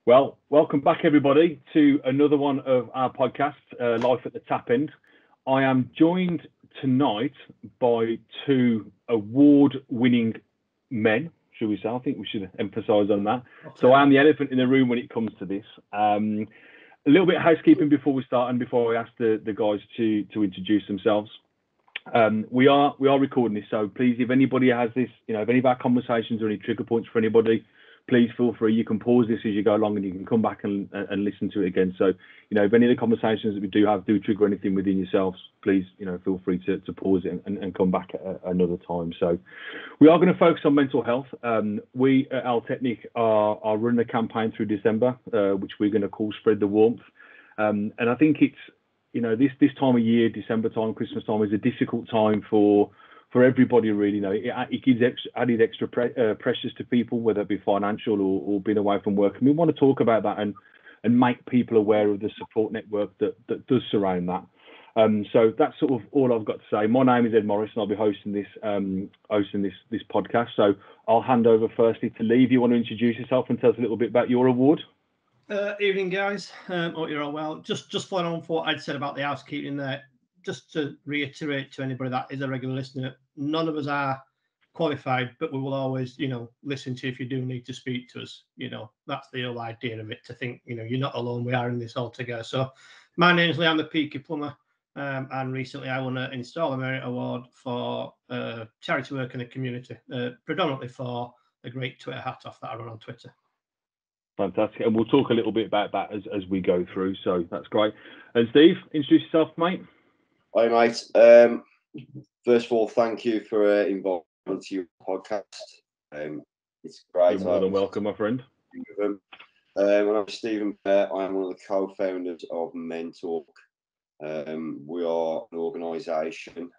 Well, welcome back, everybody, to another one of our podcasts, Life at the Tap End. I am joined tonight by two award-winning men, should we say? I think we should emphasise on that. Okay. So I am the elephant in the room when it comes to this. A little bit of housekeeping before we start and before I ask the guys to introduce themselves. We are recording this, so please, if anybody has this, if any of our conversations or any trigger points for anybody, please feel free. You can pause this as you go along and you can come back and listen to it again. So, if any of the conversations that we do have do trigger anything within yourselves, please, feel free to pause it and come back at another time. So we are going to focus on mental health. We at Al Technic are running a campaign through December, which we're going to call Spread the Warmth. And I think it's, this time of year, December time, Christmas time, is a difficult time for everybody, really. It gives added extra pressures to people, whether it be financial or being away from work. And we want to talk about that and make people aware of the support network that does surround that. So that's sort of all I've got to say. My name is Ed Morris, and I'll be hosting this podcast. So I'll hand over firstly to Lee. If you want to introduce yourself and tell us a little bit about your award. Evening, guys. Hope you're all well. Just following on for what I'd said about the housekeeping there. Just to reiterate to anybody that is a regular listener, none of us are qualified, but we will always, listen to you if you do need to speak to us. That's the whole idea of it, to think, you're not alone. We are in this all together. So my name is Lee. I'm the Peaky Plumber. And recently I won an Installer Merit Award for charity work in the community, predominantly for the great Twitter hat off that I run on Twitter. Fantastic. And we'll talk a little bit about that as we go through. So that's great. And Steve, introduce yourself, mate. Hi, mate. First of all, thank you for inviting me to your podcast. It's great. You're more than welcome, my friend. I'm Stephen Blair. I'm one of the co-founders of Men Talk. We are an organisation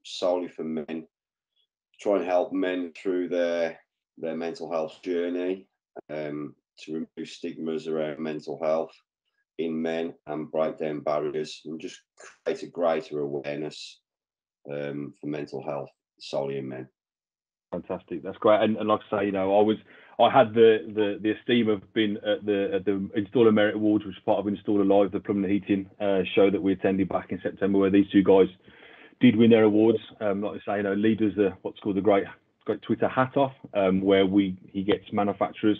solely for men, trying to help men through their mental health journey, to remove stigmas around mental health in men and break down barriers and just create a greater awareness for mental health solely in men. Fantastic, that's great. And like I say, I had the esteem of being at the Installer Merit Awards, which was part of Installer Live, the plumbing and heating show that we attended back in September, where these two guys did win their awards. Like I say, Lee does what's called the great Twitter hat off, where he gets manufacturers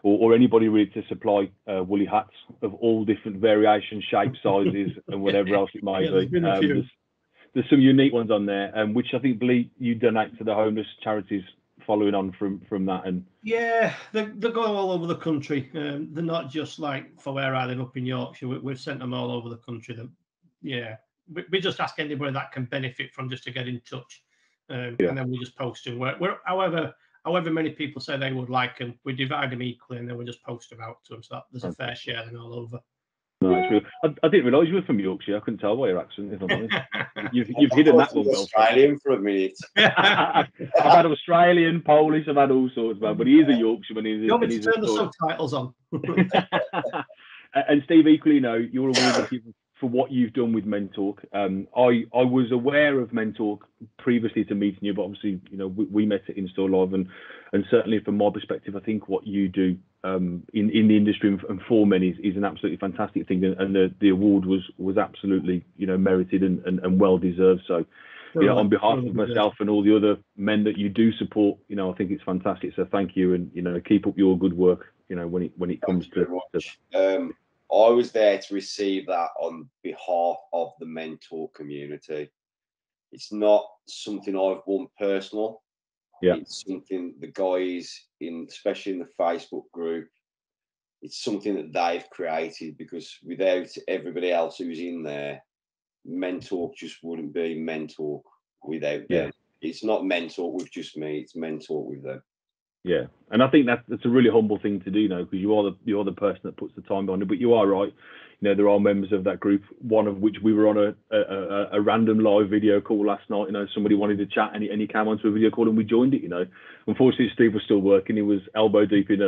or anybody really to supply woolly hats of all different variations, shapes, sizes, and whatever else it may be. There's some unique ones on there, which I think, Lee, you donate to the homeless charities following on from that. And yeah, they're going all over the country. They're not just like for where I live up in Yorkshire. We've sent them all over the country. We just ask anybody that can benefit from just to get in touch, and then we just post them. However many people say they would like them, we divide them equally, and then we just post them out to them. So that there's a fair share and all over. No, it's true. I didn't realise you were from Yorkshire. I couldn't tell by your accent, if I'm honest. You've hidden that one well. Australian for a minute. I've had Australian, Polish, I've had all sorts, man. But he is a Yorkshireman. You want me to turn the subtitles on? And Steve, equally, you're awarded for what you've done with Men Talk. I was aware of Men Talk previously to meeting you, but obviously, we met at Install Live, and certainly from my perspective, I think what you do in the industry and for men is an absolutely fantastic thing, and the award was absolutely merited and well deserved. So on behalf of myself and all the other men that you do support, I think it's fantastic. So thank you, and keep up your good work. When it comes to I was there to receive that on behalf of the Men Talk community. It's not something I've won personal. Yeah. It's something the guys especially in the Facebook group, it's something that they've created, because without everybody else who's in there, Men Talk just wouldn't be Men Talk without them. It's not Men Talk with just me, it's Men Talk with them. Yeah, and I think that's a really humble thing to do now, because you're the person that puts the time behind it. But you are right, there are members of that group, one of which we were on a random live video call last night. Somebody wanted to chat, and he came onto a video call, and we joined it. Unfortunately, Steve was still working. He was elbow deep in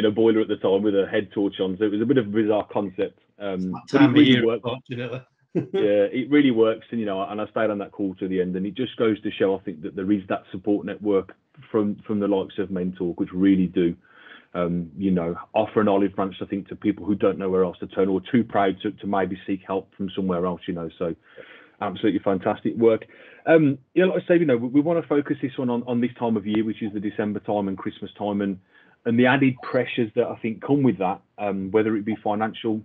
a boiler at the time with a head torch on, so it was a bit of a bizarre concept. But it really worked. Yeah, it really works, and I stayed on that call to the end, and it just goes to show, I think, that there is that support network from the likes of Men Talk, which really do you know, offer an olive branch, I think, to people who don't know where else to turn or too proud to maybe seek help from somewhere else, you know. So absolutely fantastic work. Yeah, like I say, you know, we want to focus this one on this time of year, which is the December time and Christmas time, and the added pressures that I think come with that, whether it be financial,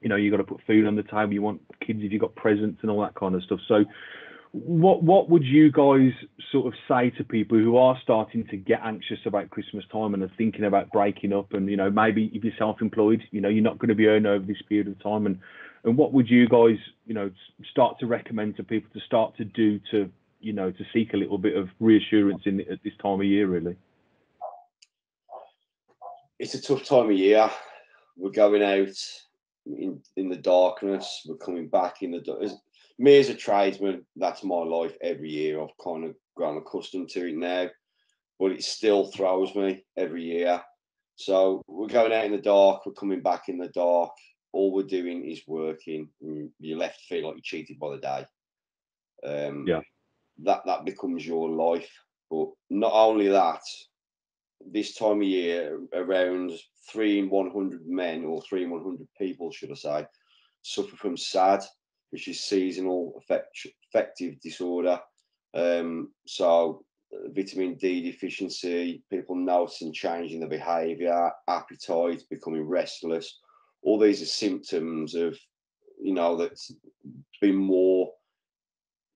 you know, you got to put food on the table, you want kids if you've got presents and all that kind of stuff. So what would you guys sort of say to people who are starting to get anxious about Christmas time and are thinking about breaking up, and, you know, maybe if you're self-employed, you know, you're not going to be earning over this period of time, and what would you guys, you know, start to recommend to people to start to do to, you know, to seek a little bit of reassurance at this time of year, really? It's a tough time of year. We're going out in the darkness. We're coming back in the dark. Me as a tradesman, that's my life every year. I've kind of grown accustomed to it now, but it still throws me every year. So we're going out in the dark. We're coming back in the dark. All we're doing is working. And you're left to feel like you're cheated by the day. Yeah. That becomes your life. But not only that, this time of year, around 3 in 100 men, or 3 in 100 people, should I say, suffer from SAD, which is seasonal affective disorder. So vitamin D deficiency, people noticing change in their behaviour, appetite, becoming restless. All these are symptoms of, you know, that's been more,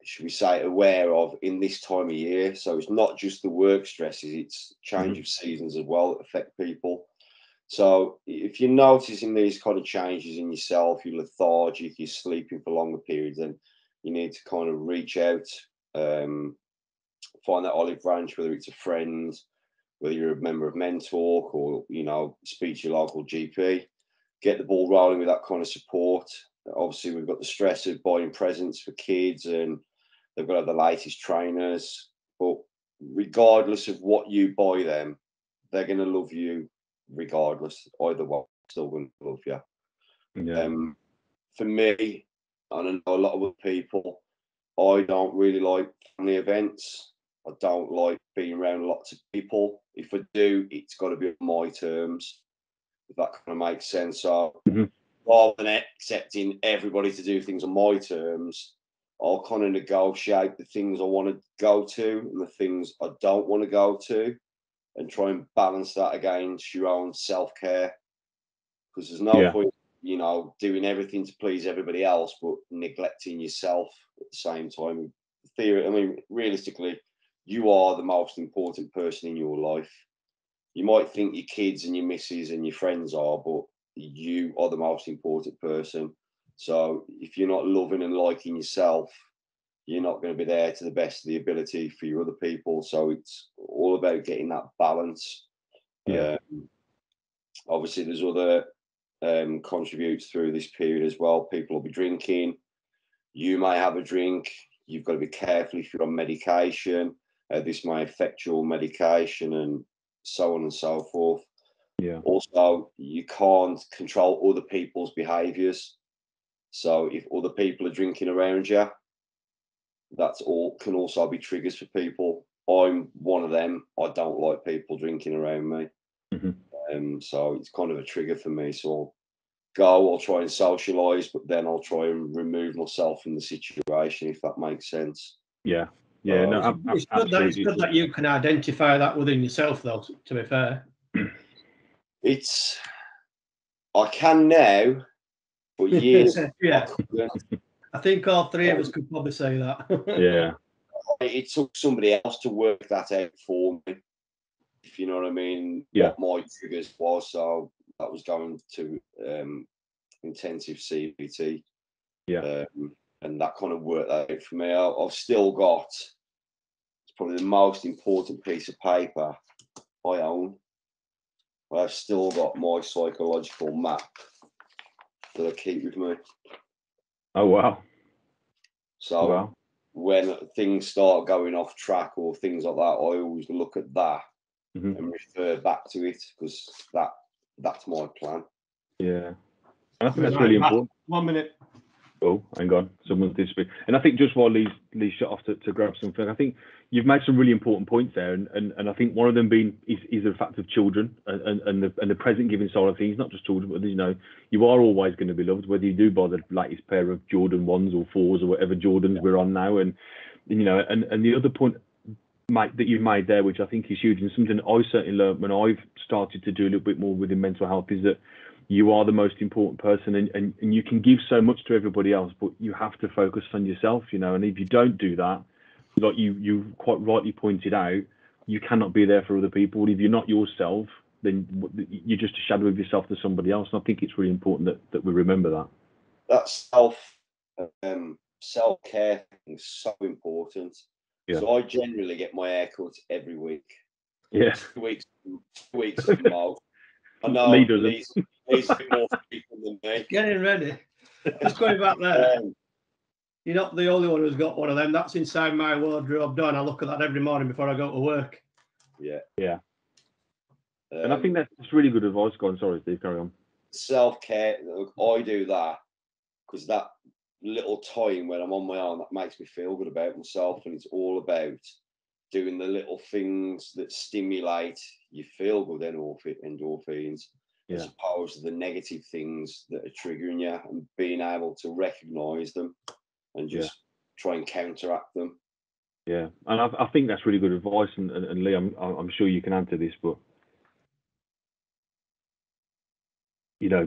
should we say, aware of in this time of year. So it's not just the work stresses, it's change of seasons as well that affect people. So if you're noticing these kind of changes in yourself, you're lethargic, you're sleeping for longer periods, then you need to kind of reach out, find that olive branch, whether it's a friend, whether you're a member of Mentalk, or, you know, speak to your local GP, get the ball rolling with that kind of support. Obviously, we've got the stress of buying presents for kids, and they've got to have the latest trainers. But regardless of what you buy them, they're going to love you regardless. Either way, still going to love you. Yeah. For me, and I know a lot of other people, I don't really like family events. I don't like being around lots of people. If I do, it's got to be on my terms, if that kind of makes sense. So rather than accepting everybody to do things on my terms, I'll kind of negotiate the things I want to go to and the things I don't want to go to, and try and balance that against your own self-care. Because there's no point, you know, doing everything to please everybody else, but neglecting yourself at the same time. I mean, realistically, you are the most important person in your life. You might think your kids and your missus and your friends are, but you are the most important person. So if you're not loving and liking yourself, you're not going to be there to the best of the ability for your other people. So it's all about getting that balance. Yeah. Obviously, there's other contributes through this period as well. People will be drinking. You may have a drink. You've got to be careful if you're on medication. This may affect your medication, and so on and so forth. Yeah. Also, you can't control other people's behaviours. So if other people are drinking around you, that's all can also be triggers for people. I'm one of them. I don't like people drinking around me. So it's kind of a trigger for me. So I'll try and socialise, but then I'll try and remove myself from the situation, if that makes sense. Yeah. Yeah. No, It's absolutely. good that you can identify that within yourself, though, to be fair. I can now, but years Yeah. I think all three of us could probably say that. Yeah. It took somebody else to work that out for me, if you know what I mean. Yeah. What my triggers was. So that was going to intensive CBT. Yeah. And that kind of worked that out for me. I've still got, it's probably the most important piece of paper I own. I've still got my psychological map that I keep with me. Oh, wow. So when things start going off track or things like that, I always look at that and refer back to it, because that's my plan. Yeah. I think that's really important. 1 minute. Oh, hang on. Someone's disappeared. And I think just while Lee's shut off to grab something, I think you've made some really important points there. And I think one of them being is the fact of children and the present giving side of things, not just children, but you are always going to be loved, whether you do buy the latest pair of Jordan 1s or 4s or whatever Jordans we're on now. And the other point, Mike, that you've made there, which I think is huge, and something I certainly learned when I've started to do a little bit more within mental health, is that you are the most important person, and you can give so much to everybody else, but you have to focus on yourself, and if you don't do that, like you quite rightly pointed out, you cannot be there for other people. If you're not yourself, then you're just a shadow of yourself to somebody else. And I think it's really important that we remember that. That self-care thing is so important. Yeah. So I generally get my haircuts every week. Yeah. 2 weeks at the most. I know Lee's a bit more frequent than me. Getting ready. Just going back there. You're not the only one who's got one of them. That's inside my wardrobe door, and I look at that every morning before I go to work. Yeah. Yeah. And I think that's really good advice. Go on, sorry, Steve, carry on. Self-care, I do that because that little time when I'm on my own, that makes me feel good about myself, and it's all about doing the little things that stimulate your feel-good endorphins, as opposed to the negative things that are triggering you, and being able to recognise them and just try and counteract them. Yeah, and I think that's really good advice. And Lee, I'm sure you can answer this, but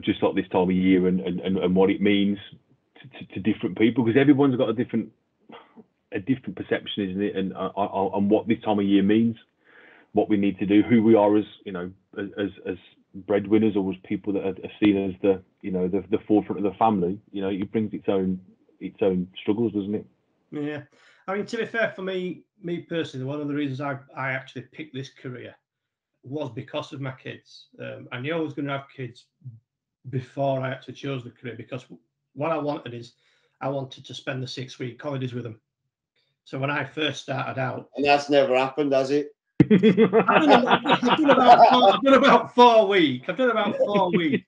just like this time of year and what it means to different people, because everyone's got a different perception, isn't it? And on what this time of year means, what we need to do, who we are as as breadwinners, or as people that are seen as the forefront of the family. It brings its own struggles, doesn't it? Yeah, I mean, to be fair, for me personally, one of the reasons I actually picked this career was because of my kids. I knew I was going to have kids before I actually chose the career, because what I wanted is I wanted to spend the 6-week holidays with them. So when I first started out, and that's never happened, has it? I've done about 4 weeks. I've done about 4 weeks,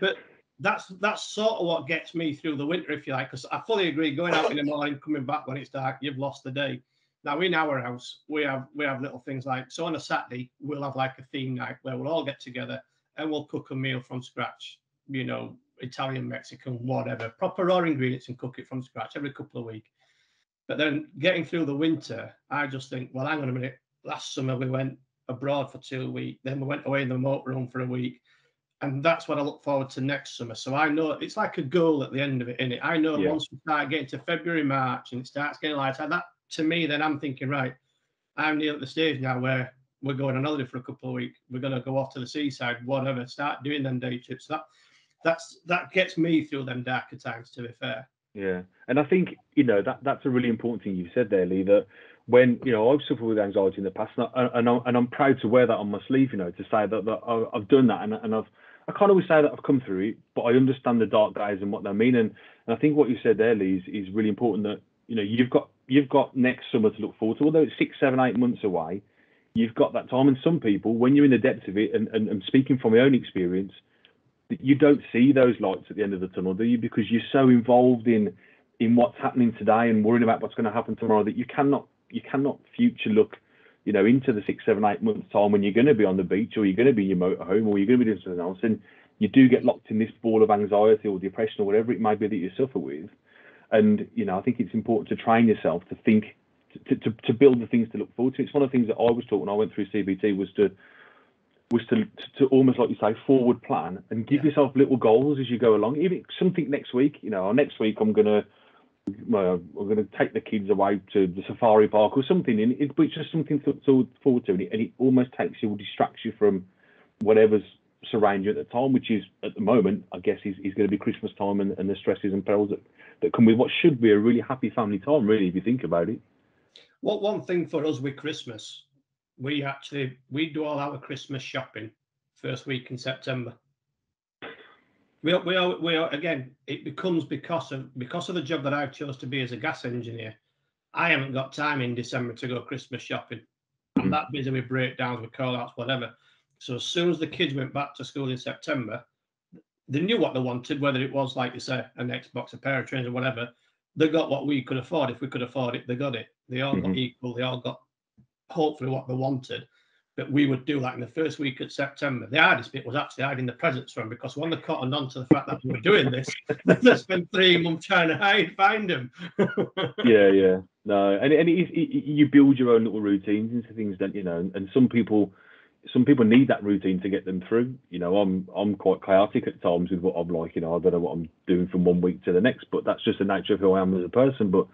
but that's sort of what gets me through the winter, if you like. Because I fully agree, going out in the morning, coming back when it's dark, you've lost the day. Now in our house, we have little things like, so on a Saturday we'll have like a theme night where we'll all get together and we'll cook a meal from scratch. Italian, Mexican, whatever, proper raw ingredients, and cook it from scratch every couple of weeks. But then getting through the winter, I just think, well, hang on a minute. Last summer we went abroad for 2 weeks, then we went away in the motorhome for a week, and that's what I look forward to next summer. So I know it's like a goal at the end of it, isn't it? I know once we start getting to February, March, and it starts getting lighter, that to me, then I'm thinking, right, I'm near at the stage now where we're going on holiday for a couple of weeks. We're going to go off to the seaside, whatever, start doing them day trips. That gets me through them darker times, to be fair. Yeah, and I think that's a really important thing you said there, Lee. That when I've suffered with anxiety in the past, and I'm proud to wear that on my sleeve. To say that I've done that, and I can't always say that I've come through it, but I understand the dark days and what they mean. And I think what you said there, Lee, is really important. That you've got next summer to look forward to. Although it's 6, 7, 8 months away, you've got that time. And some people, when you're in the depths of it, and speaking from my own experience, you don't see those lights at the end of the tunnel, do you? Because you're so involved in what's happening today and worrying about what's going to happen tomorrow that you cannot future look, into the 6, 7, 8 months time when you're going to be on the beach, or you're going to be in your motorhome, or you're going to be doing something else, and you do get locked in this ball of anxiety or depression or whatever it may be that you suffer with. And I think it's important to train yourself to think, to build the things to look forward to. It's one of the things that I was taught when I went through CBT was to almost, like you say, forward plan and give yourself little goals as you go along. Even something next week, next week I'm gonna take the kids away to the safari park or something, and it's just something to look forward to, and it almost takes you or distracts you from whatever's surrounding you at the time, which is at the moment, I guess, is going to be Christmas time and the stresses and perils that come with what should be a really happy family time, really, if you think about it. Well, one thing for us with Christmas, we do all our Christmas shopping first week in September. We are again. It becomes because of the job that I chose to be as a gas engineer. I haven't got time in December to go Christmas shopping. I'm that busy with breakdowns, with call outs, whatever. So as soon as the kids went back to school in September, they knew what they wanted, whether it was, like you say, an Xbox, a pair of trainers, or whatever. They got what we could afford. If we could afford it, they got it. They all got equal. They all got hopefully what they wanted. But we would do like in the first week of September. The hardest bit was actually hiding the presents from, because when they cottoned on to the fact that we were doing this, they spent 3 months trying to find them. Yeah. No, and you build your own little routines into things, don't you know? And some people need that routine to get them through. You know, I'm quite chaotic at times with what I'm like. You know, I don't know what I'm doing from one week to the next, but that's just the nature of who I am as a person. But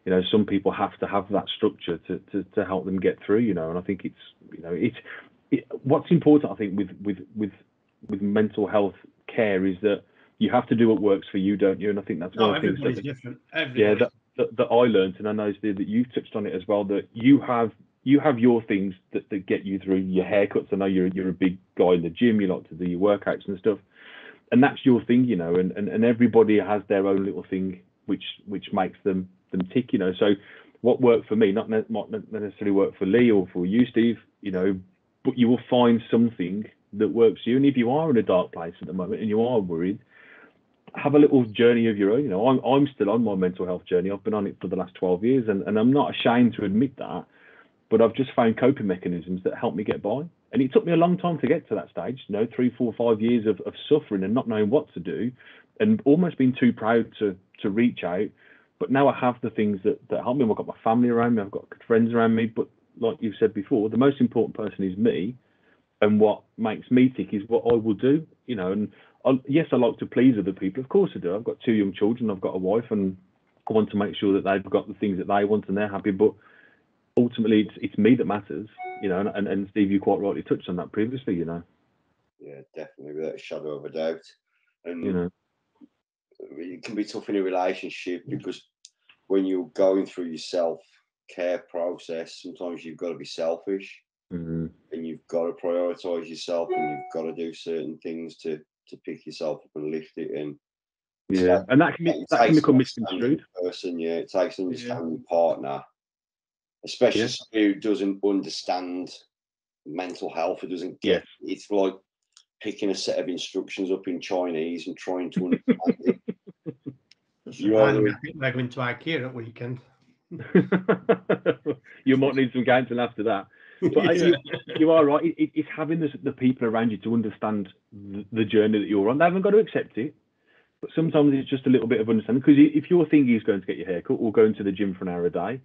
you know, some people have to have that structure to help them get through. You know, and I think what's important, I think, with mental health care is that you have to do what works for you, don't you? And I think that's one of the things that different. that I learned, and I know Steve, that you've touched on it as well. That you have your things that get you through. Your haircuts. I know you're a big guy in the gym. You like to do your workouts and stuff, and that's your thing, you know. And everybody has their own little thing which makes them tick, you know. So what worked for me not necessarily work for Lee or for you, Steve, you know, but you will find something that works for you. And if you are in a dark place at the moment and you are worried, have a little journey of your own. You know, I'm still on my mental health journey. I've been on it for the last 12 years, and I'm not ashamed to admit that. But I've just found coping mechanisms that help me get by. And it took me a long time to get to that stage, you know, 3, 4, 5 years of suffering and not knowing what to do, and almost being too proud to reach out. But now I have the things that help me. I've got my family around me. I've got good friends around me. But like you've said before, the most important person is me. And what makes me tick is what I will do, you know. And yes, I like to please other people. Of course I do. I've got 2 young children. I've got a wife, and I want to make sure that they've got the things that they want and they're happy. But ultimately, it's me that matters, you know. And Steve, you quite rightly touched on that previously, you know. Yeah, definitely, without a shadow of a doubt. And you know, it can be tough in a relationship, because when you're going through your self-care process, sometimes you've got to be selfish, and you've got to prioritize yourself, and you've got to do certain things to pick yourself up and lift it. And and that can become misconstrued. It takes an understanding partner, especially somebody who doesn't understand mental health, who doesn't get it's like picking a set of instructions up in Chinese and trying to understand it. I think they're going to IKEA at weekend. You might need some counselling after that. But you are right. It's having the people around you to understand the journey that you're on. They haven't got to accept it, but sometimes it's just a little bit of understanding. Because if your thing is going to get your hair cut or going to the gym for an hour a day,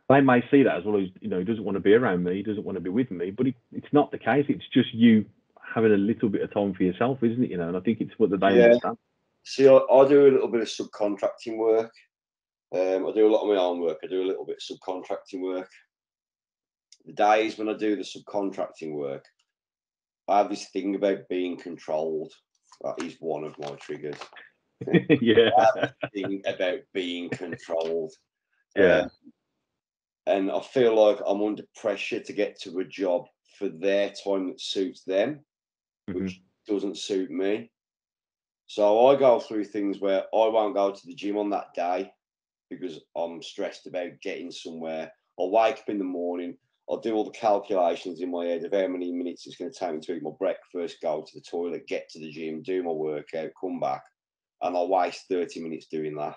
they may see that as well as, you know, he doesn't want to be around me, he doesn't want to be with me. But it's not the case. It's just you having a little bit of time for yourself, isn't it? You know, and I think it's what they understand. See, I do a little bit of subcontracting work. I do a lot of my own work. I do a little bit of subcontracting work. The days when I do the subcontracting work, I have this thing about being controlled. That is one of my triggers. Yeah. I have this thing about being controlled. Yeah. And I feel like I'm under pressure to get to a job for their time that suits them, which doesn't suit me. So I go through things where I won't go to the gym on that day because I'm stressed about getting somewhere. I'll wake up in the morning, I'll do all the calculations in my head of how many minutes it's going to take me to eat my breakfast, go to the toilet, get to the gym, do my workout, come back, and I'll waste 30 minutes doing that.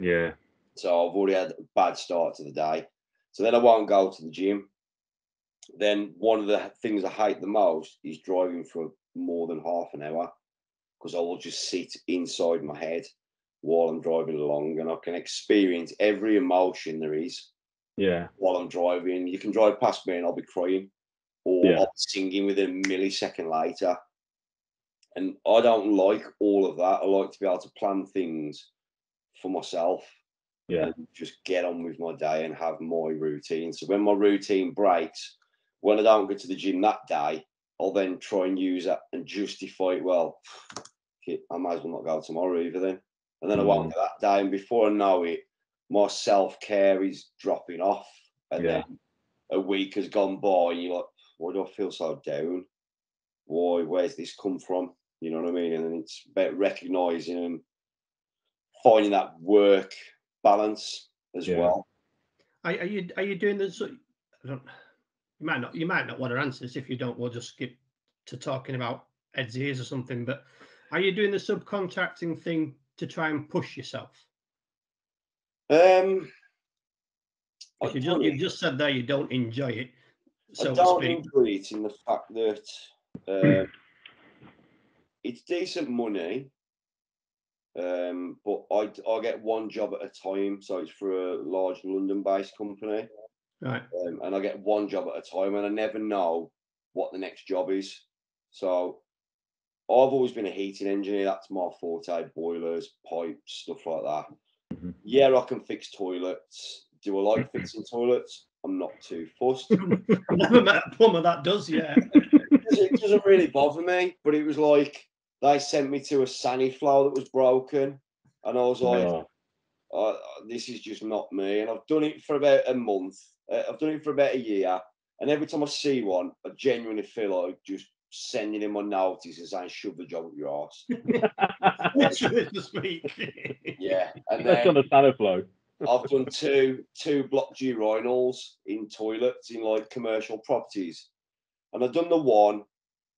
Yeah. So I've already had a bad start to the day. So then I won't go to the gym. Then one of the things I hate the most is driving for more than half an hour, because I will just sit inside my head while I'm driving along, and I can experience every emotion there is while I'm driving. You can drive past me and I'll be crying, or I'll be singing within a millisecond later. And I don't like all of that. I like to be able to plan things for myself and just get on with my day and have my routine. So when my routine breaks, when I don't go to the gym that day, I'll then try and use that and justify it. Well, I might as well not go tomorrow either then. And then I won't go that day. And before I know it, my self-care is dropping off. And then a week has gone by and you're like, why do I feel so down? Where's this come from? You know what I mean? And then it's about recognising and finding that work balance as well. Are you doing this? You might not want to answer this. If you don't, we'll just skip to talking about Ed's ears or something. But Are you doing the subcontracting thing to try and push yourself? Um, You just said there you don't enjoy it. So I don't enjoy it in the fact that it's decent money, but I get one job at a time. So it's for a large London-based company, right? And I get one job at a time, and I never know what the next job is. So I've always been a heating engineer. That's my forte: boilers, pipes, stuff like that. Mhm. Yeah, I can fix toilets. Do I like fixing toilets? I'm not too fussed. Never met a plumber that does yet. It doesn't really bother me, but it was like they sent me to a Sani flow that was broken, and I was like, this is just not me. And I've done it for about a month. I've done it for about a year, and every time I see one, I genuinely feel like just sending him a notice and saying, "Shove the job up your arse." Literally this week. Yeah, and That's on then the Santa flow. I've done two block G urinals in toilets in like commercial properties, and I've done the one,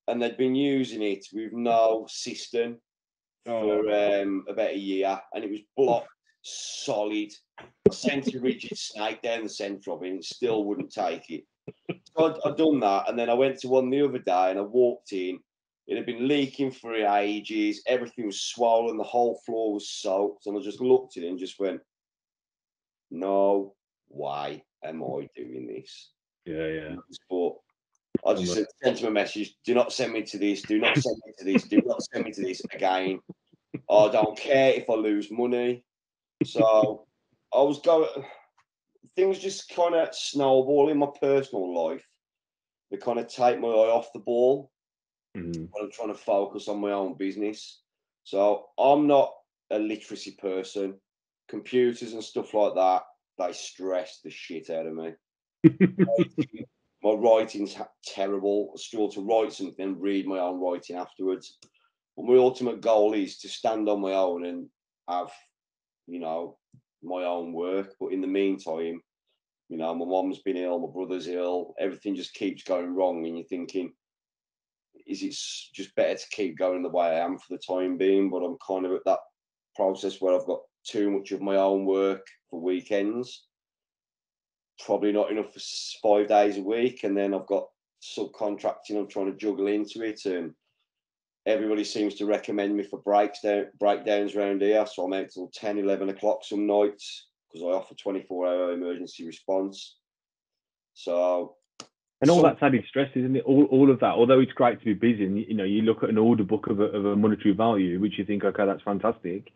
and they'd been using it with no cistern for about a year, and it was blocked solid. I sent a rigid snake down the centre of it, and it still wouldn't take it. So I'd done that, and then I went to one the other day, and I walked in. It had been leaking for ages. Everything was swollen. The whole floor was soaked, and I just looked at it and just went, "No way am I doing this?" Yeah. But I just sent him a message: "Do not send me to this. Do not send me to this. Do not send me to this again. I don't care if I lose money." So I was going. Things just kind of snowball in my personal life. They kind of take my eye off the ball when I'm trying to focus on my own business. So I'm not a literacy person. Computers and stuff like that, they stress the shit out of me. My writing's terrible. I struggle to write something and read my own writing afterwards. But my ultimate goal is to stand on my own and have, my own work. But in the meantime, my mom's been ill, my brother's ill, everything just keeps going wrong. And you're thinking, is it just better to keep going the way I am for the time being? But I'm kind of at that process where I've got too much of my own work for weekends. Probably not enough for 5 days a week. And then I've got subcontracting I'm trying to juggle into it. And everybody seems to recommend me for breakdowns around here. So I'm out till 10, 11 o'clock some nights because I offer 24-hour emergency response. So, and all that's added stress, isn't it? All of that. Although it's great to be busy, and you look at an order book of a monetary value, which you think, okay, that's fantastic,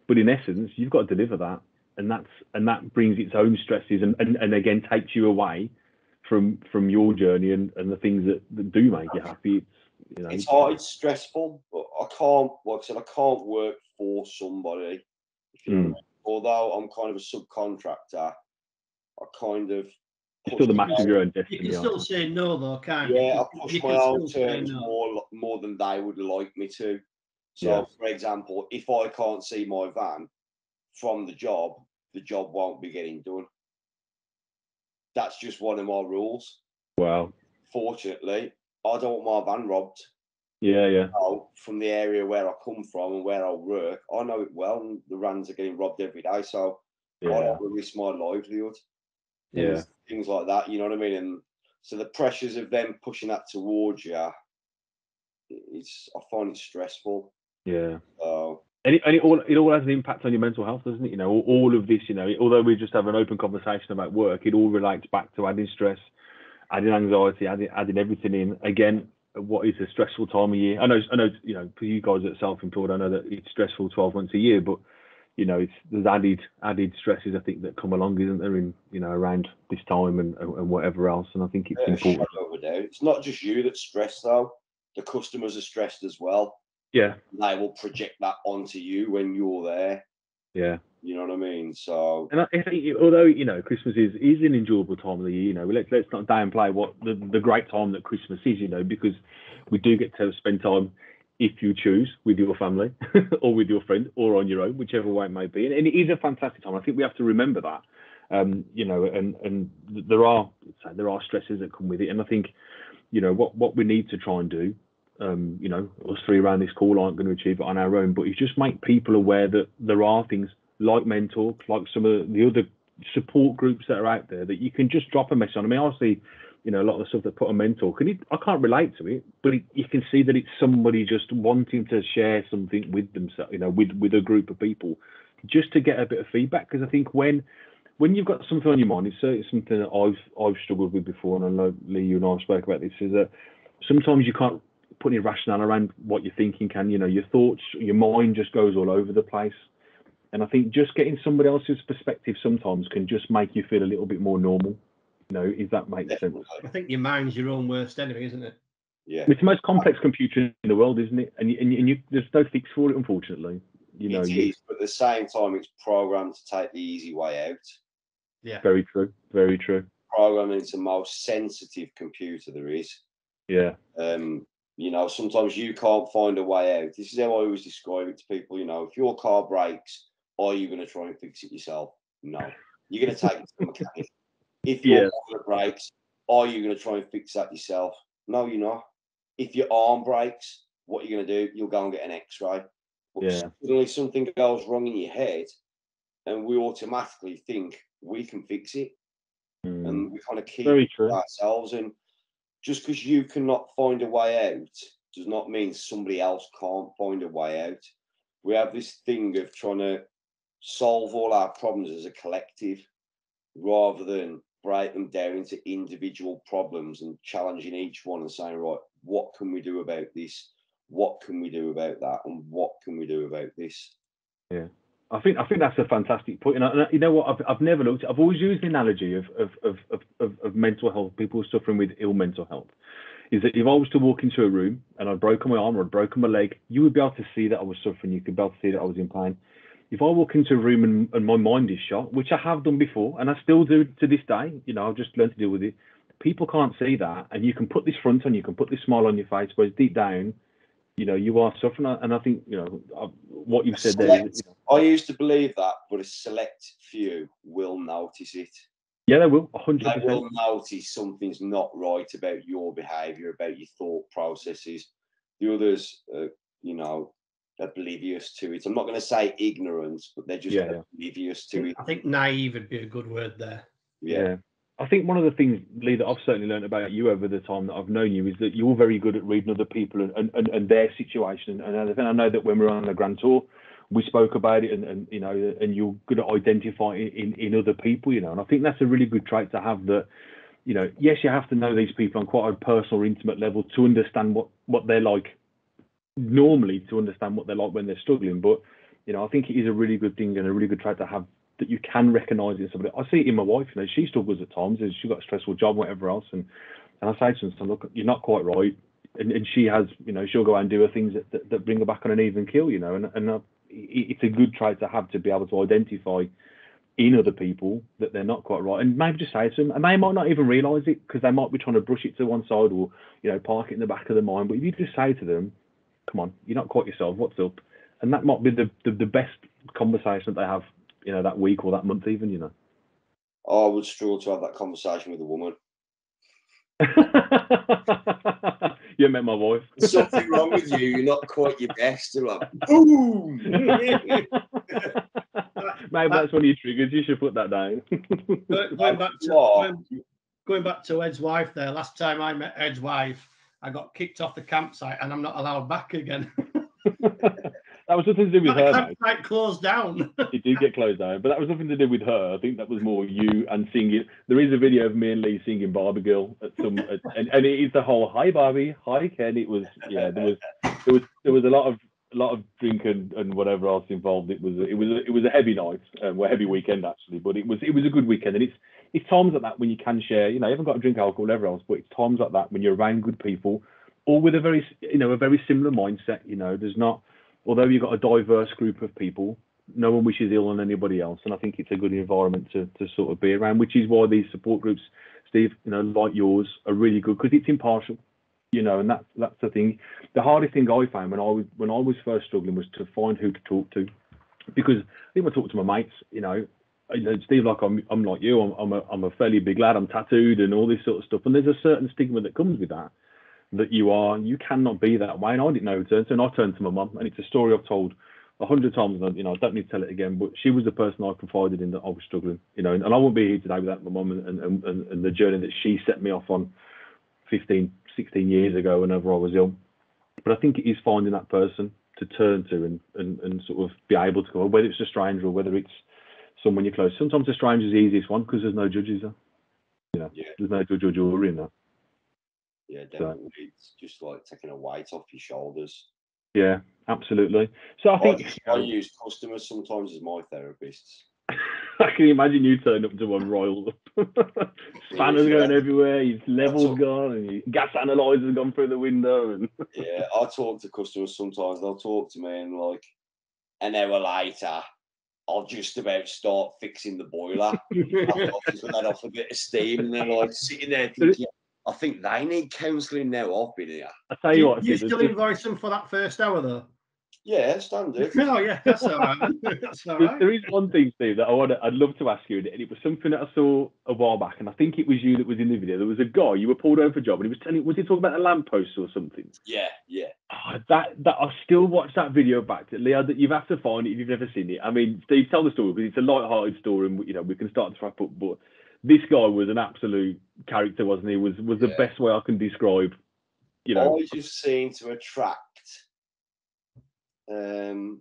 but in essence, you've got to deliver that, and that brings its own stresses, and again takes you away from your journey and the things that do make you happy. It's hard, it's stressful, but I can't. Like I said, I can't work for somebody. If you know what I mean. Although I'm kind of a subcontractor, I kind of still the master of your own destiny. You can still say no, though, can't you? Yeah, I push my own terms more than they would like me to. So, for example, if I can't see my van from the job won't be getting done. That's just one of my rules. Wow. Fortunately, I don't want my van robbed. Yeah. From the area where I come from and where I work, I know it well, and the vans are getting robbed every day. So I don't risk my livelihood. Things like that, you know what I mean? And so the pressures of them pushing that towards you, I find it stressful. Yeah. And it all has an impact on your mental health, doesn't it? All of this, although we just have an open conversation about work, it all relates back to adding stress, adding anxiety, adding everything in. Again, what is a stressful time of year? I know, for you guys that are self-employed, I know that it's stressful 12 months a year, but there's added stresses, I think, that come along, isn't there, in around this time and whatever else. And I think it's important. It's not just you that's stressed, though. The customers are stressed as well. Yeah. They will project that onto you when you're there. Yeah. You know what I mean? So, and I think, although Christmas is an enjoyable time of the year, let's not downplay what the great time that Christmas is, because we do get to spend time, if you choose, with your family or with your friend or on your own, whichever way it may be, and it is a fantastic time. I think we have to remember that, and there are stresses that come with it, and I think what we need to try and do You know, us three around this call aren't going to achieve it on our own, but it's just make people aware that there are things like Mentor, like some of the other support groups that are out there that you can just drop a message on. I mean, I see, you know, a lot of the stuff that put on Mentor. I can't relate to it, but you can see that it's somebody just wanting to share something with themselves, you know, with a group of people, just to get a bit of feedback. Because I think when you've got something on your mind, it's certainly something that I've struggled with before, and I know Lee, you and I spoke about this, is that sometimes you can't put any rationale around what you're thinking, can you? Know, your thoughts, your mind just goes all over the place. And I think just getting somebody else's perspective sometimes can just make you feel a little bit more normal, you know, if that makes sense. I think your mind's your own worst enemy, isn't it? Yeah. It's the most complex computer in the world, isn't it? And there's no fix for it, unfortunately. You know, it is, but at the same time, it's programmed to take the easy way out. Yeah. Very true. Very true. Programming is the most sensitive computer there is. Yeah. You know, sometimes you can't find a way out. This is how I always describe it to people. You know, if your car breaks, are you going to try and fix it yourself? No. You're going to take it to the mechanic. If your boiler breaks, are you going to try and fix that yourself? No, you're not. If your arm breaks, what you're going to do, you'll go and get an X-ray. But suddenly something goes wrong in your head, and we automatically think we can fix it. And we kind of keep it to ourselves. And just because you cannot find a way out does not mean somebody else can't find a way out. We have this thing of trying to solve all our problems as a collective rather than break them down into individual problems and challenging each one and saying, right, what can we do about this? What can we do about that? And what can we do about this? Yeah. I think that's a fantastic point. And you know what? I've never looked. I've always used the analogy of mental health, people suffering with ill mental health. Is that if I was to walk into a room and I'd broken my arm or I'd broken my leg, you would be able to see that I was suffering. You could be able to see that I was in pain. If I walk into a room and my mind is shot, which I have done before, and I still do to this day, you know, I've just learned to deal with it. People can't see that, and you can put this front on, you can put this smile on your face, whereas deep down, you know, you are suffering. And I think, you know, what you've said there. You know, I used to believe that, but a select few will notice it. Yeah, they will. 100%. They will notice something's not right about your behaviour, about your thought processes. The others, you know, oblivious to it. I'm not going to say ignorance, but they're just oblivious to it. I think naive would be a good word there. Yeah. I think one of the things, Lee, that I've certainly learned about you over the time that I've known you is that you're very good at reading other people and their situation. And I know that when we were on the Grand Tour, we spoke about it, and you know, and you're good at identifying in other people, you know. And I think that's a really good trait to have. That, you know, yes, you have to know these people on quite a personal, intimate level to understand what they're like normally, to understand what they're like when they're struggling. But, you know, I think it is a really good thing and a really good trait to have, that you can recognise in somebody. I see it in my wife. You know, she struggles at times. She's got a stressful job, whatever else, and I say to her, look, you're not quite right. And she has, you know, she'll go out and do her things that bring her back on an even keel, you know. And it's a good trait to have, to be able to identify in other people that they're not quite right, and maybe just say to them, and they might not even realise it because they might be trying to brush it to one side or, you know, park it in the back of their mind. But if you just say to them, come on, you're not quite yourself, what's up? And that might be the best conversation that they have, you know, that week or that month even, you know. I would struggle to have that conversation with a woman. You met my wife. There's something wrong with you. You're not quite your best. You're like, boom. Maybe that's one of your triggers. You should put that down. Going back to Ed's wife there. Last time I met Ed's wife, I got kicked off the campsite and I'm not allowed back again. That was nothing to do with her. The campsite closed down. It did get closed down, but that was nothing to do with her. I think that was more you and singing. There is a video of me and Lee singing Barbie Girl at some, and it is the whole "Hi Barbie, hi Ken." It was, yeah, there was a lot of drink and whatever else involved. It was a heavy night, a heavy weekend actually, but it was a good weekend. And it's times like that when you can share. You know, you haven't got to drink alcohol, whatever else, but it's times like that when you're around good people, or with a very similar mindset. You know, there's not. Although you've got a diverse group of people, no one wishes ill on anybody else. And I think it's a good environment to sort of be around, which is why these support groups, Steve, you know, like yours, are really good, because it's impartial, you know, and that's the thing. The hardest thing I found when I was first struggling was to find who to talk to, because I think I talk to my mates, you know, Steve, like I'm like you, I'm a fairly big lad, I'm tattooed and all this sort of stuff. And there's a certain stigma that comes with that. that you cannot be that way. And I didn't know who to turn to, and I turned to my mum, and it's a story I've told 100 times, and I don't need to tell it again, but she was the person I confided in that I was struggling, and I wouldn't be here today without my mum and the journey that she set me off on 15, 16 years ago whenever I was ill. But I think it is finding that person to turn to and sort of be able to go, whether it's a stranger or whether it's someone you're close. Sometimes a stranger is the easiest one because there's no judges there. There's no judge or jury in that. Yeah, definitely. So, it's just like taking a weight off your shoulders. Yeah, absolutely. So I think I use customers sometimes as my therapists. I can imagine you turn up to one royal spanners going everywhere, his levels gone, and your gas analyzer's gone through the window. And yeah, I talk to customers sometimes. They'll talk to me, and like an hour later, I'll just about start fixing the boiler. I've just let off a bit of steam, and they're like sitting there thinking, I think they need counselling now. I've been here. I tell you what, you still invoice them for that first hour though? Yeah, standard. Oh yeah, that's all right. That's all right. There is one thing, Steve, that I'd love to ask you, and it was something that I saw a while back, and I think it was you that was in the video. There was a guy, you were pulled over for a job, and was he talking about a lamppost or something? Yeah. Oh, that I still watch that video back to Leo. That you have to find it if you've never seen it. I mean, Steve, tell the story because it's a light-hearted story, and we can start to wrap up. But this guy was an absolute character, wasn't he? Was the best way I can describe. I just seem to attract. I'm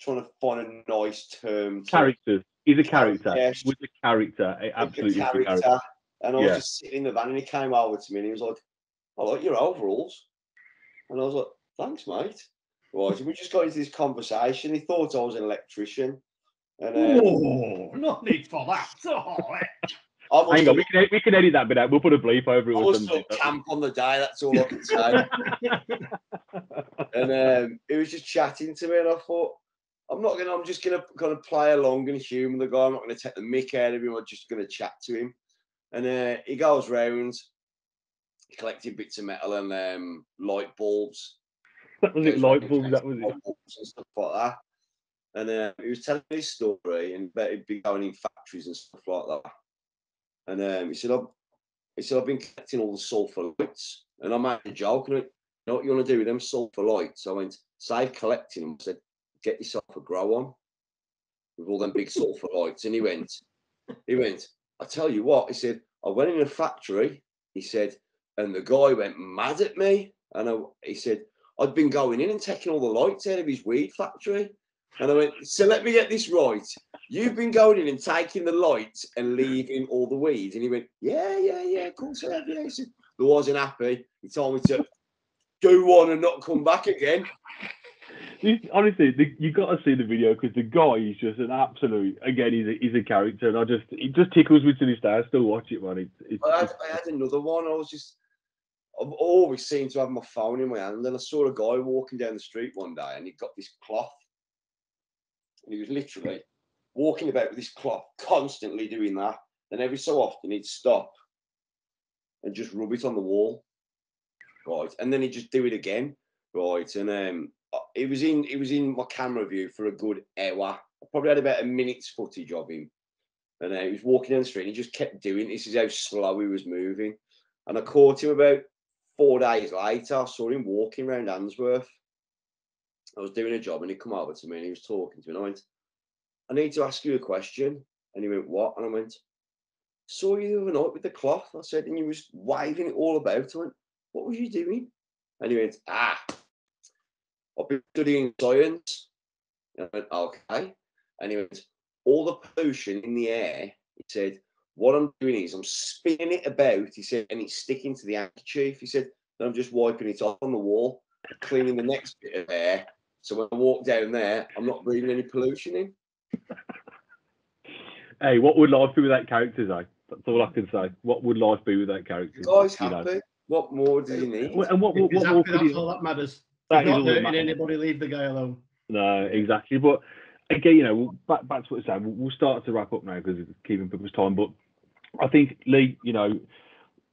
trying to find a nice term. Characters. He's a character. Yes. With a character, absolutely. Like a character. And I was just sitting in the van, and he came over to me, and he was like, "I like your overalls," and I was like, "Thanks, mate." Right, and we just got into this conversation. He thought I was an electrician. And no need for that. Hang on, we can edit that bit out. We'll put a bleep over it. I was still camp on the day. That's all I can say. And he was just chatting to me, and I thought, I'm just gonna kind of play along and humour the guy. I'm not gonna take the mick out of him. I'm just gonna chat to him. And he goes round, collecting bits of metal and light bulbs. That was it, light bulbs. That was it. And stuff like that. And he was telling me his story, and he'd be going in factories and stuff like that. And he said, I've been collecting all the sulphur lights. And I made a joke, and I went, you know what you want to do with them sulphur lights? I went, save collecting them. I said, get yourself a grow on with all them big sulphur lights. And he went, I tell you what, he said, I went in a factory, he said, and the guy went mad at me. And he said, I'd been going in and taking all the lights out of his weed factory. And I went, so let me get this right. You've been going in and taking the lights and leaving all the weeds. And he went, yeah, of course I have. Yeah. He said, I wasn't happy. He told me to do one and not come back again. Honestly, you got to see the video because the guy is just an absolute. Again, he's a character, and it just tickles me to this day. I still watch it, man. I had another one. I've always seemed to have my phone in my hand, and I saw a guy walking down the street one day, and he got this cloth, and he was literally walking about with this cloth, constantly doing that. Then every so often he'd stop and just rub it on the wall, right, and then he'd just do it again, right, and it was in my camera view for a good hour. I probably had about a minute's footage of him, and he was walking down the street, and he just kept doing this. Is how slow he was moving, and I caught him about 4 days later. I saw him walking around Handsworth. I was doing a job, and he come over to me, and he was talking to me, and I went, I need to ask you a question. And he went, what? And I went, saw you the other night with the cloth. I said, and you was waving it all about. I went, what was you doing? And he went, I've been studying science. And I went, okay. And he went, all the pollution in the air, he said, what I'm doing is I'm spinning it about, he said, and it's sticking to the handkerchief. He said, then I'm just wiping it off on the wall, cleaning the next bit of air. So when I walk down there, I'm not breathing any pollution in. Hey, what would life be without characters, eh? That's all I can say. What would life be without characters? The guy's happy. What more does he need? And what more could he... all that matters. That not hurting anybody, leave the guy alone. No, exactly. But again, back to what I said, we'll start to wrap up now because it's keeping people's time. But I think, Lee,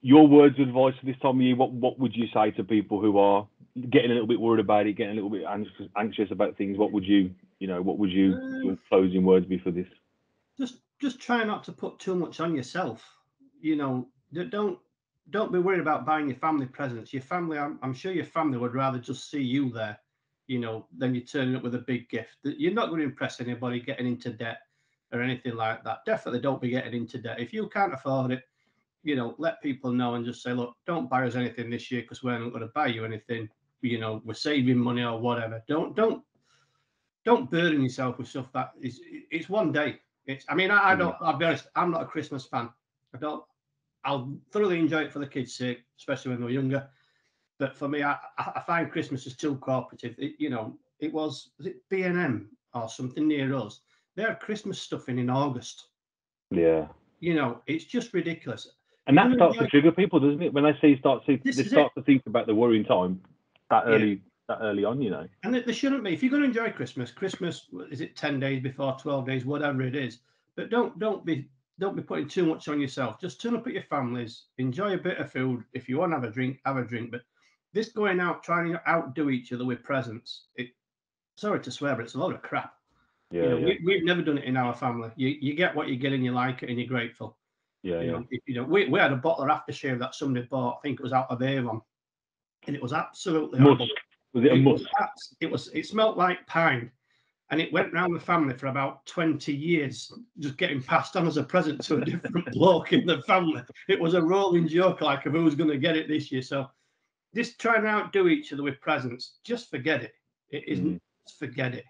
your words of advice for this time of year, what would you say to people who are getting a little bit worried about it, getting a little bit anxious about things? What would your closing words be for this? Just try not to put too much on yourself. Don't don't be worried about buying your family presents. Your family, I'm sure your family would rather just see you there, you know, than you turning up with a big gift. You're not going to impress anybody getting into debt or anything like that. Definitely don't be getting into debt. If you can't afford it, you know, let people know and just say, look, don't buy us anything this year because we're not going to buy you anything. You know, we're saving money or whatever. Don't burden yourself with stuff that is. It's one day. I mean, I don't. I'll be honest. I'm not a Christmas fan. I don't. I'll thoroughly enjoy it for the kids' sake, especially when they're younger. But for me, I find Christmas is too cooperative. You know, was it B&M or something near us? They had Christmas stuff in August. Yeah. You know, it's just ridiculous. And that starts to trigger people, doesn't it? When they start to think about the worrying time that early on, you know. And they shouldn't be. If you're going to enjoy Christmas is it 10 days before, 12 days, whatever it is. But don't be putting too much on yourself. Just turn up at your families, enjoy a bit of food. If you want to have a drink, have a drink. But this going out, trying to outdo each other with presents, sorry to swear, but it's a load of crap. Yeah, you know, we've never done it in our family. You get what you get and you like it and you're grateful. You know, we had a bottle of aftershave that somebody bought. I think it was out of Avon, and it was absolutely horrible. Was it a must? It smelled like pine, and it went round the family for about 20 years, just getting passed on as a present to a different bloke in the family. It was a rolling joke, like of who's going to get it this year. So, this trying to outdo each other with presents, just forget it. It isn't. Just forget it.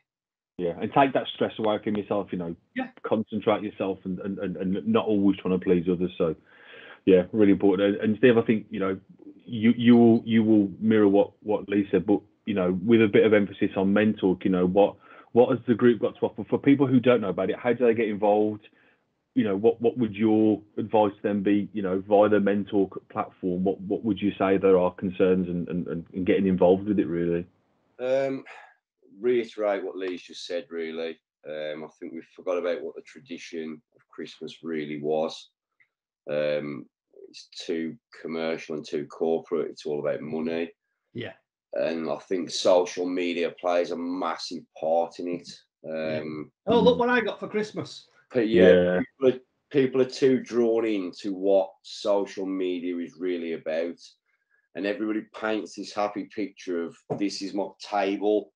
Yeah, and take that stress away from yourself. You know, concentrate yourself and not always trying to please others. So, yeah, really important. And Steve, I think you will mirror what Lee said, but you know, with a bit of emphasis on mentor. You know, what has the group got to offer for people who don't know about it? How do they get involved? You know, what would your advice to them be? You know, via the mentor platform, what would you say there are concerns and getting involved with it really? Reiterate what Lee's just said, really. I think we forgot about what the tradition of Christmas really was. It's too commercial and too corporate. It's all about money. Yeah. And I think social media plays a massive part in it. Oh, look what I got for Christmas. But people are too drawn into what social media is really about. And everybody paints this happy picture of this is my table.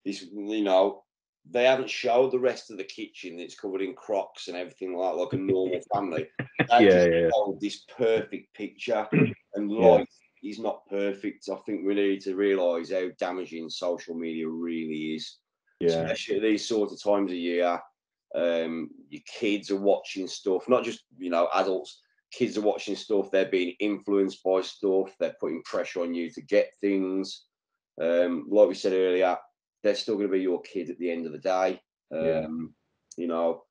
This, you know, they haven't showed the rest of the kitchen. It's covered in Crocs and everything like a normal family. They just hold this perfect picture, and life is not perfect. I think we need to realise how damaging social media really is, especially at these sort of times of year. Your kids are watching stuff, not just adults. Kids are watching stuff. They're being influenced by stuff. They're putting pressure on you to get things. Like we said earlier, they're still going to be your kid at the end of the day. You know,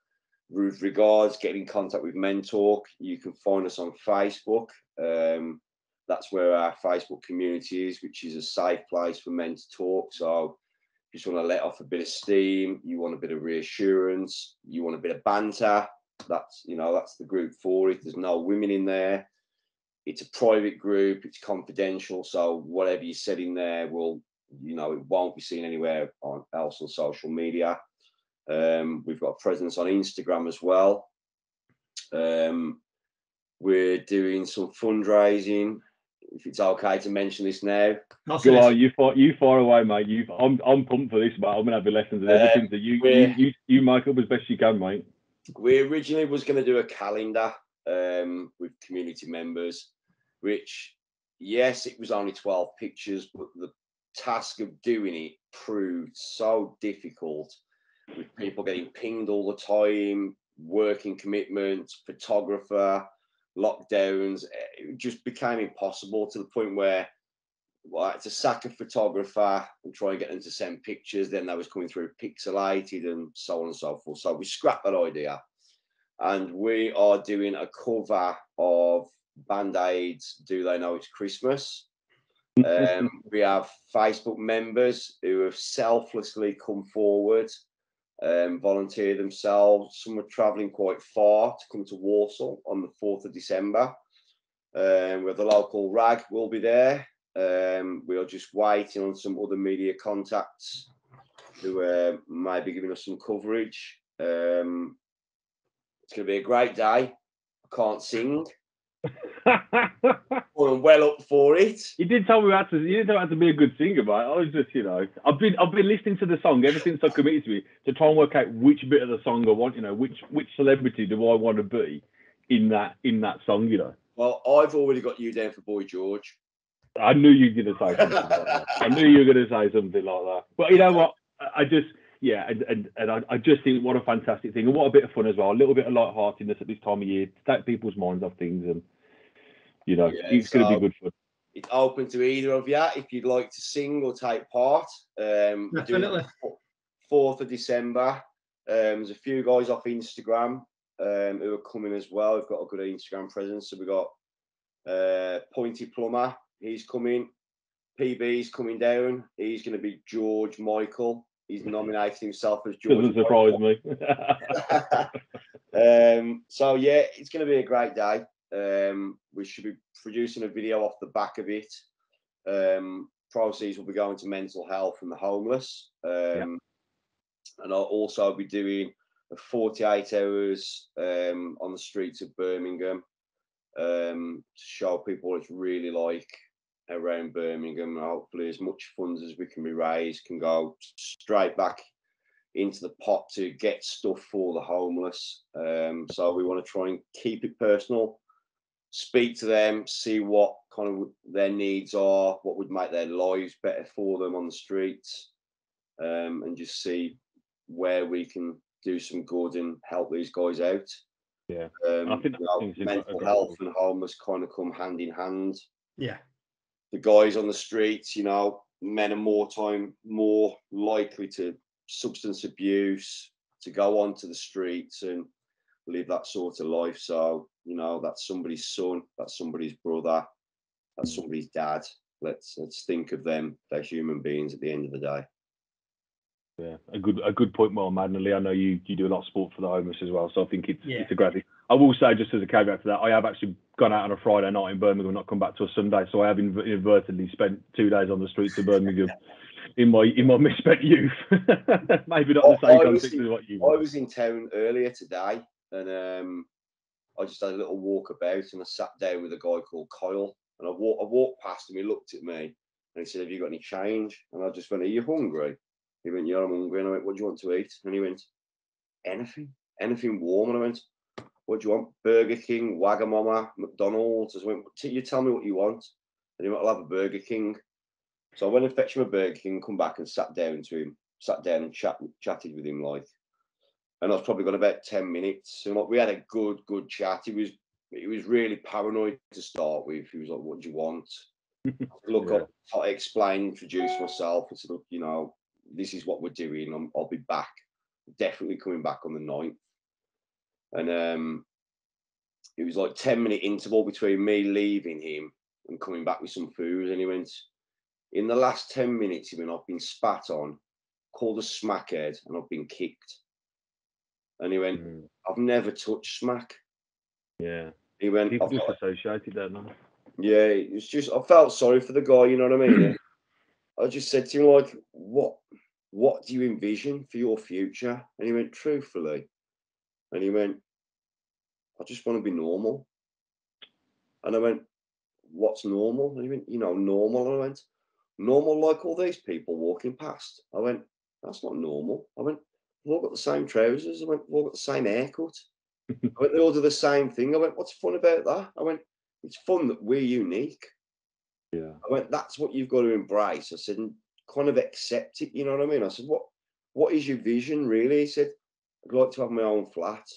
with regards, getting in contact with Mentalk, you can find us on Facebook. That's where our Facebook community is, which is a safe place for men to talk. So if you just want to let off a bit of steam, you want a bit of reassurance, you want a bit of banter, that's the group for it. There's no women in there. It's a private group. It's confidential. So whatever you said in there it won't be seen anywhere else on social media. We've got a presence on Instagram as well. We're doing some fundraising. If it's okay to mention this now. Go on, you far away, mate. I'm pumped for this, mate. I'm gonna have the lessons and everything. So you mic up as best you can, mate. We originally was going to do a calendar with community members, which, yes, it was only 12 pictures, but the task of doing it proved so difficult with people getting pinged all the time, working commitments, photographer, lockdowns. It just became impossible to the point where I had to sack a photographer and try and get them to send pictures. Then that was coming through pixelated and so on and so forth. So we scrapped that idea. And we are doing a cover of Band-Aid's Do They Know It's Christmas? We have Facebook members who have selflessly come forward, volunteered themselves. Some are travelling quite far to come to Walsall on the 4th of December. We have the local RAG will be there. We are just waiting on some other media contacts who may be giving us some coverage. It's going to be a great day. I can't sing, Well, I'm well up for it. You did tell me you didn't tell me how to be a good singer, mate. I was just, I've been listening to the song ever since I committed to it to try and work out which bit of the song I want. Which celebrity do I want to be in that song? Well, I've already got you down for Boy George. I knew you were going to say something like that. I knew you were going to say something like that. But you know what? I just, I just think what a fantastic thing and what a bit of fun as well. A little bit of lightheartedness at this time of year to take people's minds off things, and it's going to be good fun. It's open to either of you if you'd like to sing or take part. Definitely. 4th of December. There's a few guys off Instagram who are coming as well. We've got a good Instagram presence. So we've got Peaky Plumber. He's coming. PB's coming down. He's going to be George Michael. He's nominated himself as George. Doesn't surprise me. So yeah, it's going to be a great day. We should be producing a video off the back of it. Proceeds will be going to mental health and the homeless. And I'll also be doing a 48 hours on the streets of Birmingham to show people what it's really like around Birmingham. And hopefully as much funds as we can be raised can go straight back into the pot to get stuff for the homeless. So we want to try and keep it personal, speak to them, see what kind of their needs are, what would make their lives better for them on the streets, and just see where we can do some good and help these guys out. Yeah, I think mental health and homeless kind of come hand in hand. Yeah, the guys on the streets, men are more likely to substance abuse, to go onto the streets and live that sort of life. So, that's somebody's son, that's somebody's brother, that's somebody's dad. Let's think of them. They're human beings at the end of the day. Yeah, a good point, well, Madden. I know you do a lot of sport for the homeless as well, so I think it's a great thing. I will say, just as a caveat to that, I have actually gone out on a Friday night in Birmingham and not come back to a Sunday, so I have inadvertently spent 2 days on the streets of Birmingham in my misspent youth. Maybe not the same context as what you. I was in town earlier today, and I just had a little walk about, and I sat down with a guy called Kyle, and I walked past him. He looked at me and he said, "Have you got any change?" And I just went, "Are you hungry?" He went, "Yeah, I'm hungry." And I went, "What do you want to eat?" And he went, anything warm." And I went, "What do you want?" "Burger King, Wagamama, McDonald's." I went, "You tell me what you want." And he went, "I'll have a Burger King." So I went and fetched him a Burger King, come back and sat down and chatted with him, and I was probably gone about 10 minutes. And we had a good chat. He was really paranoid to start with. He was like, "What do you want?" Look, I explained, introduced myself. I said, "Look, this is what we're doing. I'll be back. Definitely coming back on the 9th. And it was like 10-minute interval between me leaving him and coming back with some food. And he went, "In the last 10 minutes, he went, I've been spat on, called a smackhead, and I've been kicked." And he went, "I've never touched smack." Yeah. He went, People just associated that now. Yeah, it was just, I felt sorry for the guy, you know what I mean? I just said to him, like, what do you envision for your future? And he went, "Truthfully." And he went, "I just want to be normal." And I went, "What's normal?" And he went, "Normal." And I went, "Normal like all these people walking past." I went, "That's not normal." I went, "We've all got the same trousers." I went, "We've all got the same haircut." I went, "They all do the same thing." I went, "What's fun about that?" I went, "It's fun that we're unique." Yeah. I went, "That's what you've got to embrace." I said, "And kind of accept it." You know what I mean? I said, what is your vision really?" He said, "I'd like to have my own flat.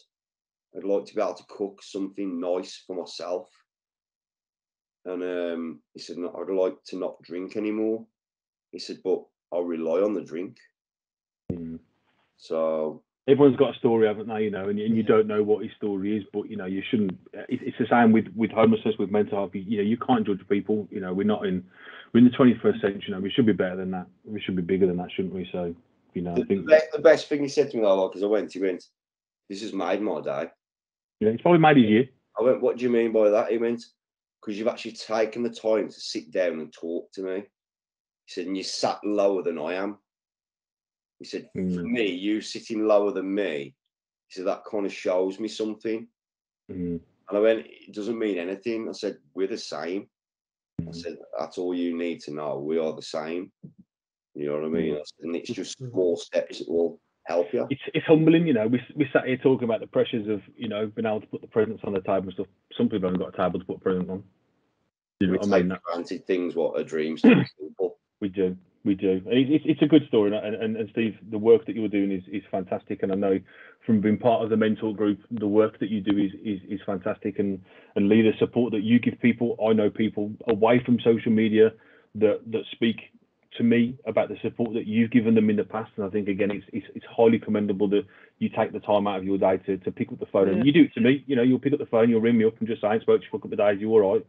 I'd like to be able to cook something nice for myself." And he said, "No, I'd like to not drink anymore." He said, "But I'll rely on the drink." So everyone's got a story, haven't they? And you don't know what his story is, but you shouldn't. It's the same with homelessness, with mental health. You can't judge people. We're in the 21st century. We should be better than that. We should be bigger than that, shouldn't we? So I think the best thing he said to me though, because he went, "This has made my day." Yeah, it's probably made his year. I went, "What do you mean by that?" He went, "Because you've actually taken the time to sit down and talk to me." He said, "And you sat lower than I am." He said, "For me, you sitting lower than me," he said, "that kind of shows me something." And I went, it doesn't mean anything. I said, we're the same. I said, that's all you need to know. We are the same. You know what I mean? And it's just small steps that will help you. It's humbling, you know. We sat here talking about the pressures of, you know, being able to put the presents on the table and stuff. Some people haven't got a table to put presents on. You know what I mean? Take for granted things, what are dreams to people. We do. And it's a good story. And Steve, the work that you're doing is fantastic. And I know from being part of the mentor group, the work that you do is fantastic. And Lee, the support that you give people, I know people away from social media that speak to me about the support that you've given them in the past. And I think, again, it's highly commendable that you take the time out of your day to pick up the phone. And you do it to me. You know, you'll pick up the phone, you'll ring me up and just say, I spoke to you for a couple of days, you all right?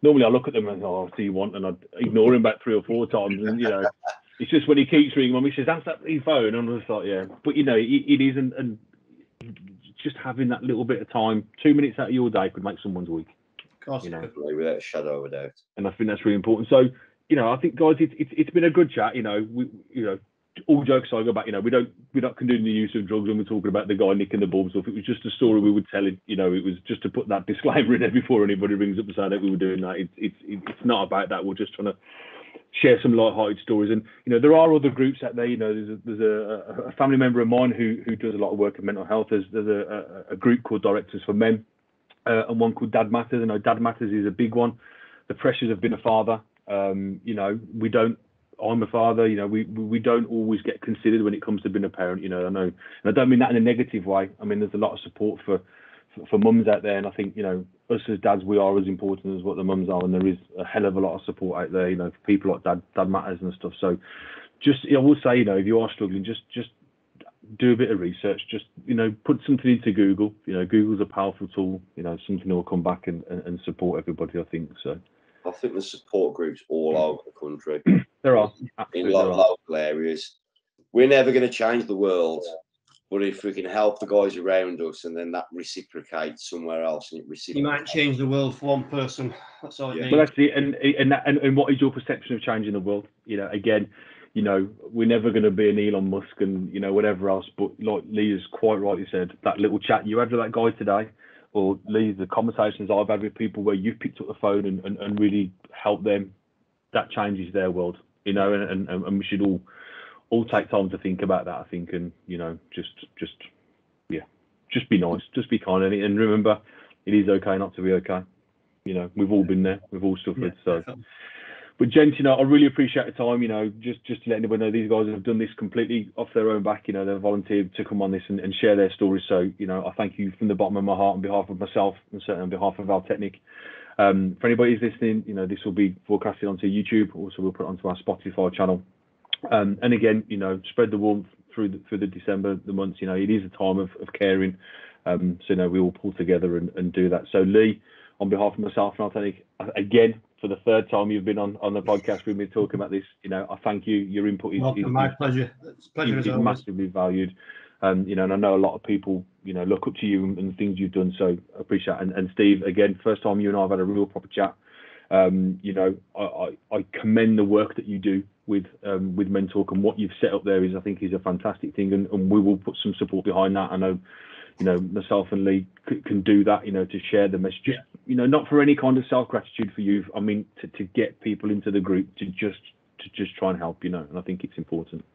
Normally I look at them and oh, what do you want? And I'd ignore him about 3 or 4 times. And, you know, it's just when he keeps ringing, Mum, he says, answer that phone. And I'm just like, yeah. But, you know, it is, and just having that little bit of time, 2 minutes out of your day could make someone's week. Of course, you know, without a shadow of a doubt. And I think that's really important. So, you know, I think, guys, it's been a good chat. You know, all jokes aside, go back. You know, we're not condoning the use of drugs when we're talking about the guy nicking the bulbs off. It was just a story we were telling. You know, it was just to put that disclaimer in there before anybody rings up and say that we were doing that. It's not about that. We're just trying to share some light-hearted stories. And you know, there are other groups out there. You know, there's a family member of mine who does a lot of work in mental health. There's a group called Directors for Men, and one called Dad Matters. I know Dad Matters is a big one. The pressures of being a father. You know, I'm a father. You know, we don't always get considered when it comes to being a parent. You know, I know, and I don't mean that in a negative way. I mean, there's a lot of support for mums out there, and I think, you know, us as dads, we are as important as what the mums are, and there is a hell of a lot of support out there. You know, for people like Dad Matters and stuff. So, just I will say, you know, if you are struggling, just do a bit of research. Just, you know, put something into Google. You know, Google's a powerful tool. You know, something that will come back and support everybody, I think. So. I think there's support groups all over the country. There are. In local areas. We're never going to change the world, but if we can help the guys around us and then that reciprocates somewhere else, and it reciprocates. You might change the world for one person. That's all it needs. Well, that's it. And what is your perception of changing the world? You know, again, you know, we're never going to be an Elon Musk and, you know, whatever else. But like Lee has quite rightly said, that little chat you had with that guy today, or Lee, the conversations I've had with people where you've picked up the phone and really helped them, that changes their world, you know, and we should all take time to think about that, I think, and, you know, just be nice, just be kind, and remember, it is okay not to be okay. You know, we've all been there, we've all suffered. Yeah, so definitely. But gents, you know, I really appreciate the time. You know, just to let anybody know, these guys have done this completely off their own back. You know, they've volunteered to come on this and share their stories. So, you know, I thank you from the bottom of my heart on behalf of myself and certainly on behalf of our Technic. For anybody who's listening, you know, this will be broadcasted onto YouTube. Also, we'll put it onto our Spotify channel. And again, you know, spread the warmth through the December, the months. You know, it is a time of caring. So, you know, we all pull together and do that. So, Lee, on behalf of myself and our Technic, again, for the 3rd time you've been on the podcast with me talking about this, you know, I thank you. Your input is my pleasure. It's a pleasure. Is massively valued. You know, and I know a lot of people, you know, look up to you and the things you've done. So I appreciate it. And Steve, again, first time you and I have had a real proper chat. You know, I commend the work that you do with Mentalk, and what you've set up there I think is a fantastic thing, and we will put some support behind that. I know, you know, myself and Lee can do that, you know, to share the message. Yeah. You know, not for any kind of self-gratitude for you. I mean, to get people into the group to just try and help, you know, and I think it's important.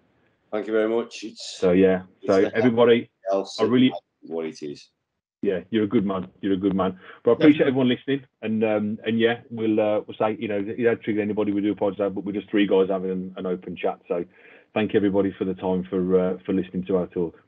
Thank you very much. So everybody, I really what it is. Yeah, you're a good man. You're a good man. But I appreciate everyone listening, and yeah, we'll say, you know, if you don't trigger anybody, we do apologise, but we're just 3 guys having an open chat. So thank you everybody for the time for listening to our talk.